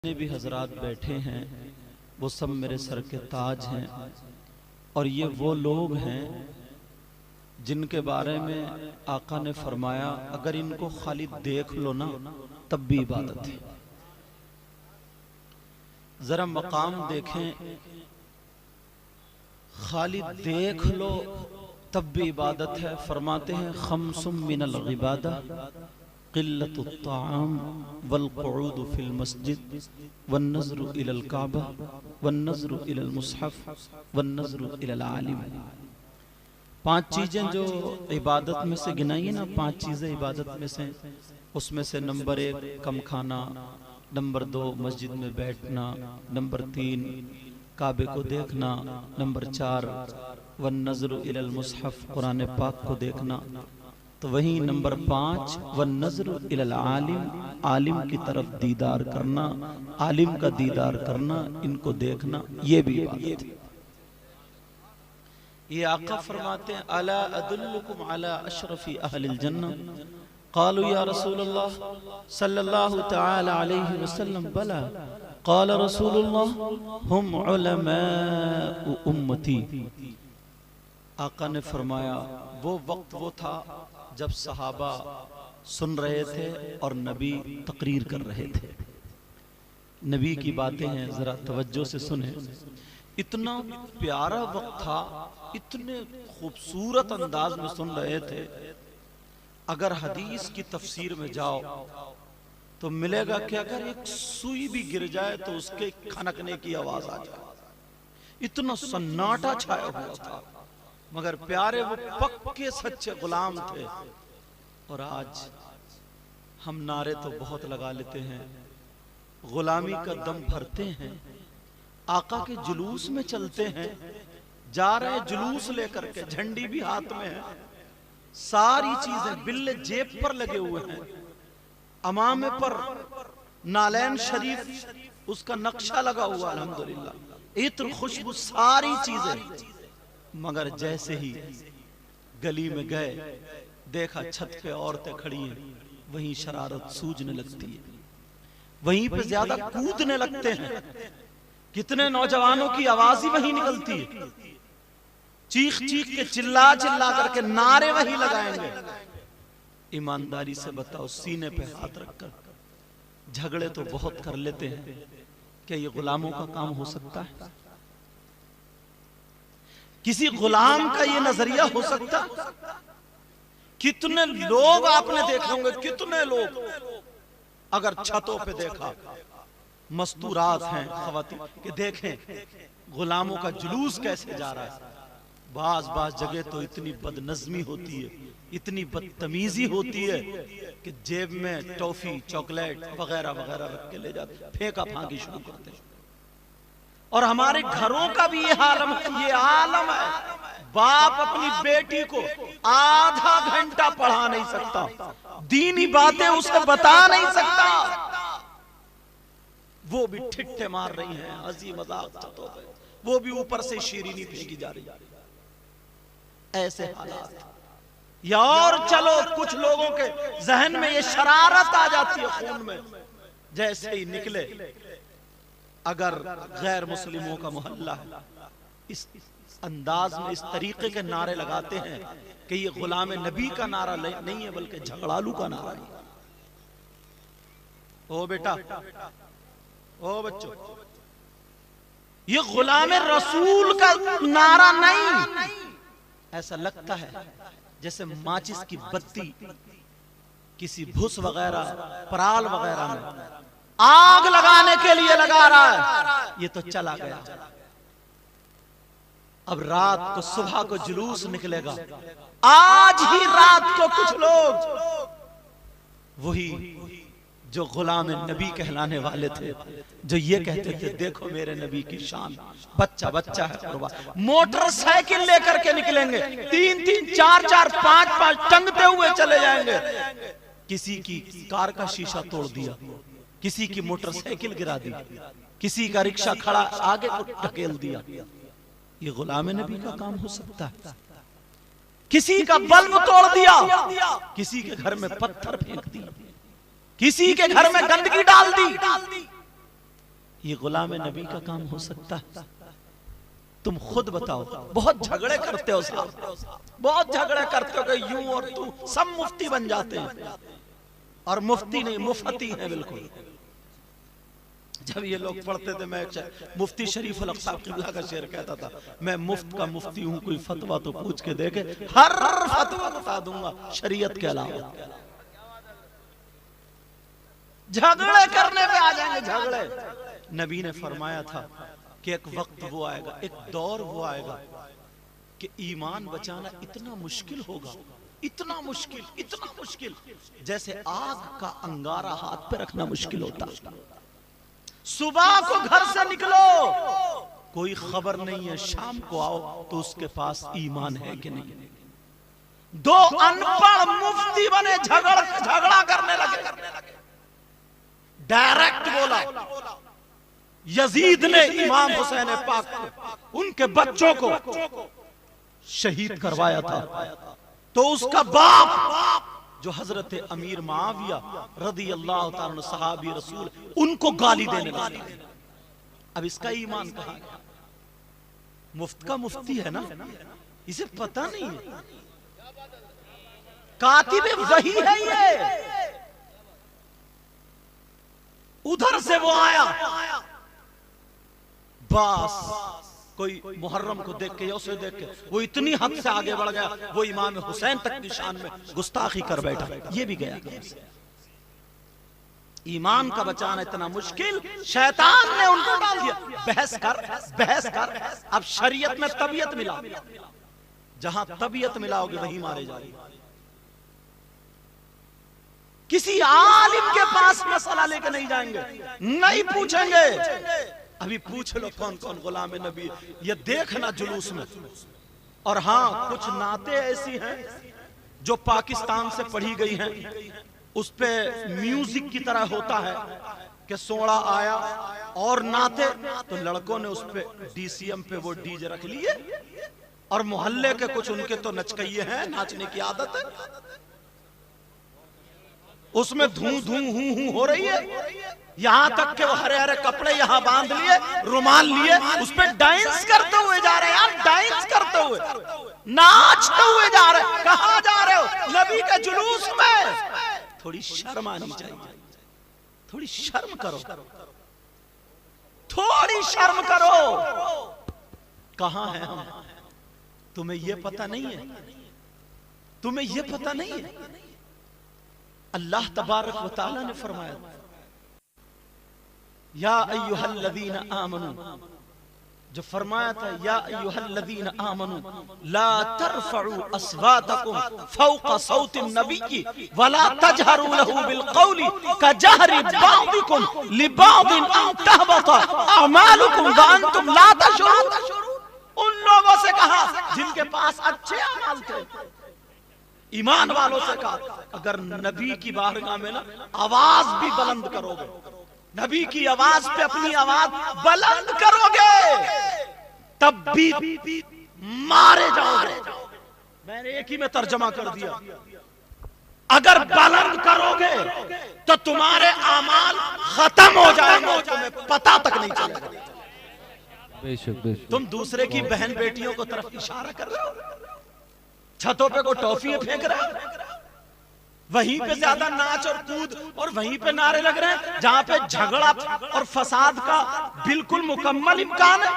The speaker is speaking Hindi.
जितने भी हजरात बैठे हैं वो सब मेरे सर के ताज हैं और ये वो लोग हैं जिनके बारे में आका ने फरमाया अगर इनको खाली देख लो ना तब भी इबादत है। जरा मकाम देखें, खाली देख लो तब भी इबादत है। फरमाते हैं खम्सुम मिनल इबादत क़िल्लतुत ताआम वल क़ुऊदु फिल मस्जिद वन नज़्रु इलल काबा वन नज़्रु इलल मुसहफ़ वन नज़्रु इलल आलिम। पांच चीजें जो इबादत में से गिनाई है ना, पांच चीजें इबादत में से, उसमें से नंबर 1 कम खाना, नंबर 2 मस्जिद में बैठना, नंबर 3 काबे को देखना, नंबर 4 वन नज़्रु इलल मुसहफ़ कुरान पाक को देखना, तो वहीं नंबर 5 वन नज़्रु इलल आलिम, आलिम की तरफ दीदार करना, आलिम का दीदार करना, इनको देखना, ये भी इबादत है। ये आका फरमाते हैं अला अदुल्लुकुम अला अशरफी अहलिल जन्नह क़ालू या रसूलल्लाह सल्लल्लाहु तआला अलैहि वसल्लम बला क़ाल रसूलुल्लाह हुम उलमाउ उम्मती। आका ने फरमाया वो वक्त वो था जब सहाबा सुन रहे थे और नबी तकरीर कर रहे थे। नबी की बातें हैं, जरा तवज्जो से सुने। इतना प्यारा वक्त था, इतने खूबसूरत अंदाज में सुन रहे थे। अगर हदीस की तफसीर में जाओ तो मिलेगा कि अगर एक सुई भी गिर जाए तो उसके खनकने की आवाज आ जाए। इतना सन्नाटा छाया हुआ था, मगर प्यारे वो पक्के सच्चे गुलाम थे। और आज हम नारे तो बहुत लगा लेते हैं, गुलामी का दम भरते हैं, आका के जुलूस में चलते हैं, जा रहे जुलूस लेकर के, झंडी भी हाथ में है, सारी चीजें बिल्ले जेब पर लगे हुए हैं, अमामे पर नालैन शरीफ उसका नक्शा लगा हुआ, अल्हम्दुलिल्लाह, इत्र खुशबू, सारी चीजें। मगर जैसे ही गली में गए, देखा छत पे औरतें खड़ी हैं, वहीं शरारत सूझने लगती है, वहीं पे ज्यादा कूदने लगते हैं। कितने नौजवानों की आवाज ही वहीं निकलती है, चीख चीख के चिल्ला चिल्ला करके नारे वहीं लगाएंगे। ईमानदारी से बताओ, सीने पे हाथ रखकर झगड़े तो बहुत कर लेते हैं, क्या ये गुलामों का काम हो सकता है? किसी गुलाम का ये नजरिया हो सकता? कितने लोग आपने देखे होंगे, कितने लोग अगर छतों पे देखा, मस्तूरात हैं खवातीन कि देखें गुलामों का जुलूस कैसे जा रहा है। बाज जगह तो इतनी बदनज़मी होती है, इतनी बदतमीजी होती है कि जेब में टॉफी, चॉकलेट वगैरह वगैरह रख के ले जाते, फेंका फांकी शुरू करते हैं। और हमारे घरों का भी ये आलम है, ये आलम है। बाप अपनी बेटी को आधा घंटा पढ़ा नहीं सकता, दीनी बातें उसे बता नहीं सकता, वो भी ठिट्ठे मार रही हैं, हंसी मजाक छतों पे, वो भी ऊपर से शीरीनी फेंकी जा रही है। ऐसे हालात। या और चलो, कुछ लोगों के जहन में ये शरारत आ जाती है खून में, जैसे ही निकले अगर गैर मुस्लिमों का मोहल्ला है, इस अंदाज में, इस तरीके के नारे लगाते हैं कि ये गुलाम नबी का नारा नहीं है बल्कि झगड़ालू का नारा है। ओ बेटा, ओ बच्चों, ये गुलाम रसूल का नारा नहीं। ऐसा लगता है जैसे माचिस की बत्ती किसी भूस वगैरह, पराल वगैरह में आग लगाने के लिए लगा रहा है, ये तो चला गया। अब रात को, सुबह को जुलूस निकलेगा। आज ही रात को कुछ लोग, वही जो गुलाम नबी कहलाने वाले थे, जो ये कहते थे देखो मेरे नबी की शान, बच्चा बच्चा है कुर्बान, मोटरसाइकिल लेकर के निकलेंगे, 3-3, 4-4, 5-5 टंगते हुए चले जाएंगे। किसी की कार का शीशा तोड़ दिया, किसी की मोटरसाइकिल गिरा दी, किसी का रिक्शा खड़ा आगे को ढकेल दिया। ये गुलाम नबी का काम हो सकता है? किसी का बल्ब तोड़ दिया, किसी के घर में पत्थर फेंक दिया, किसी के घर में गंदगी डाल दी, ये गुलाम नबी का काम हो सकता है? तुम खुद बताओ। बहुत झगड़े करते हो साहब, बहुत झगड़े करते हो कि यूं और तू, सब मुफ्ती बन जाते हैं और मुफ्ती नहीं मुफ्ती है बिल्कुल। जब ये लोग पढ़ते थे, मैं मुफ्ती शरीफ अल अक़सा क़िबला का शेर कहता था, मैं मुफ्त का मुफ्ती हूं, कोई फतवा तो पूछ के देखे, हर फतवा बता दूंगा शरीयत के अलावा। झगड़े करने पे आ जाएंगे झगड़े। नबी ने फरमाया था कि एक वक्त वो आएगा, एक दौर वो आएगा कि ईमान बचाना इतना मुश्किल होगा, इतना मुश्किल, इतना मुश्किल, जैसे आग का अंगारा हाथ पे रखना मुश्किल होता। सुबह को घर से निकलो, कोई खबर नहीं है, शाम को आओ तो उसके पास ईमान है कि नहीं। दो अनपढ़ मुफ्ती बने, झगड़ा करने लगे। डायरेक्ट बोला, यजीद ने इमाम हुसैन पाक को, उनके बच्चों को शहीद करवाया था, तो उसका बाप जो हजरत अमीर मुआविया रदी अल्लाह तआला अन्हु सहाबी रसूल, उनको गाली देने लगा। अब इसका ईमान कहां गया? मुफ्त का मुफ्ती है ना, इसे पता नहीं है, कातिब वही है ये। उधर से वो आया, बस कोई मुहर्रम को देख के या उसे देख के वो इतनी हद से आगे बढ़ गया, वो इमाम हुसैन तक की शान में गुस्ताखी कर बैठा, ये भी गया। ईमान का बचाना इतना मुश्किल, शैतान ने उनको डाल दिया। बहस कर। अब शरीयत में तबीयत मिला, जहां तबीयत मिलाओगे वहीं मारे जाओगे। किसी आलिम के पास मसला लेके नहीं जाएंगे, नहीं पूछेंगे। अभी पूछ लो कौन कौन गुलाम नबी, ये देखना जुलूस में। और हाँ, कुछ नाते ऐसी हैं जो पाकिस्तान से पढ़ी गई हैं, उस पे म्यूजिक की तरह होता है कि सोड़ा आया और नाते, तो लड़कों ने उस पे डीसीएम पे वो डीजे रख लिए, और मोहल्ले के कुछ उनके तो नचकइये हैं, नाचने की आदत है, उसमें धूं धूं हूं हूं हो रही है। यहां तक के वो हरे हरे कपड़े यहां बांध लिए, रुमाल लिए, उस पे डांस करते हुए जा रहे हैं यार, डांस करते हुए, नाचते हुए जा रहे हैं। कहां जा रहे हो? नबी के जुलूस में। थोड़ी शर्म आनी चाहिए, थोड़ी शर्म करो, थोड़ी शर्म करो। कहां हैं हम? तुम्हें यह पता नहीं है? तुम्हें यह पता नहीं है? अल्लाह तबारक व तआला ने फरमाया, या अय्युहल्लज़ीना आमनू, जो फरमाया था या अय्युहल्लज़ीना आमनू ला तरफउ अस्वातकुम फौqa सौतिन नबी वला तजहरू लहू बिलक़ौली कजहरि बादिकुम लिबादिन अन तहबता अमालुकुम व अंतुम ला तशउरून। उन लोगों से कहा जिनके पास अच्छे अमाल थे, ईमान वालों से कहा, अगर नबी की बारगाह में ना आवाज भी बुलंद करोगे, नबी की आवाज पे अपनी आवाज बुलंद करोगे, तब भी मारे जाओगे। मैंने एक ही में तर्जमा कर दिया, अगर बुलंद करोगे तो तुम्हारे अमाल खत्म हो जाएंगे, तुम्हें पता तक नहीं चलेगा। बेशक तुम दूसरे की बहन बेटियों को तरफ इशारा कर रहे हो, छतों पे को टॉफी फेंक रहा है, वहीं पे ज्यादा नाच और कूद और वहीं पे नारे लग रहे हैं जहां पे झगड़ा और फसाद का बिल्कुल मुकम्मल इम्कान है।